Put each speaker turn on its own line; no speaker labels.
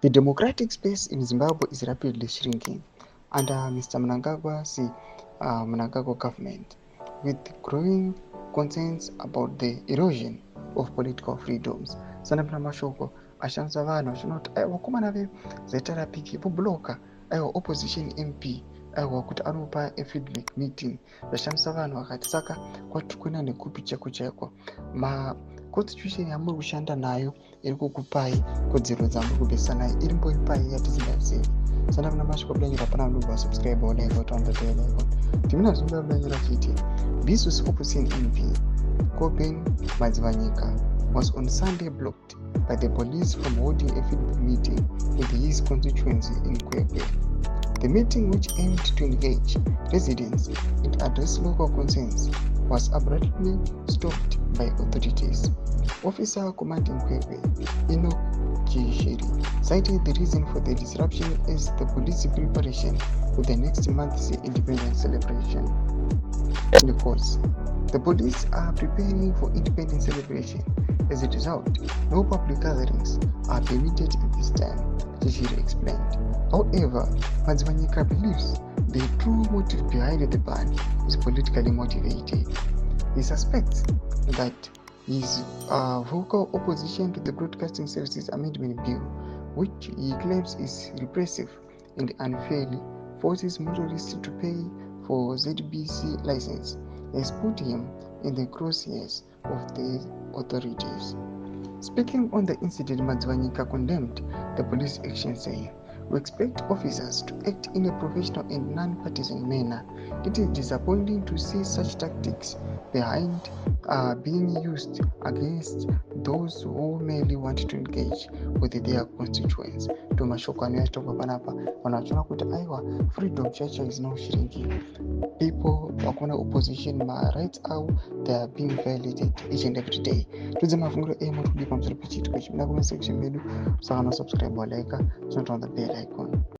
The democratic space in Zimbabwe is rapidly shrinking under Mr. Mnangagwa's Mnangagwa government, with growing concerns about the erosion of political freedoms. Sanapina mashoko ashandisa vanhu vachinoti aiwa vakomana vezeta rapiki vobloka aiwa opposition MP aiwa kuti anopa feedback meeting zvashamisa vanhu vakati saka kwatukwena nekupi chaiko chaiko constitution yamuri kushanda nayo iri kukupai kodzero dzamuri kupesana nayo iri mboipai yatisingazivi. Sanapina mashoko kudangira pana mudumba subscribe olenga utaunda toeleko timina zvimba kudangira chiti Bisus opposition MP Koben Madzivanyika was on Sunday blocked by the police from holding a feedback meeting in his constituency in Kwekwe. The meeting, which aimed to engage residents and address local concerns, was abruptly stopped by authorities. Officer commanding Kwekwe, Enoch Chishiri, cited the reason for the disruption as the police preparation for the next month's independence celebration. Because the police are preparing for independence celebration. As a result, no public gatherings are permitted in this time, Chishiri explained. However, Madzivanyika believes the true motive behind the ban is politically motivated. He suspects that his vocal opposition to the Broadcasting Services Amendment Bill, which he claims is repressive and unfairly forces motorists to pay for ZBC license, has put him in the crosshairs of the authorities. Speaking on the incident, Madzivanyika condemned the police action, saying, "We expect officers to act in a professional and non-partisan manner. It is disappointing to see such tactics being used against those who merely want to engage with their constituents." Tomashoko anoyatokwa panapa vanhu vachiona kuti aiwa freedom church is now shrinking. People wakona opposition rights avo they are being violated each and every day. Tudze mavhunguro emuri kudi pamusoro pechiitiko ichi muna comment section medu saka no subscribe waleka, turn on the bell icon.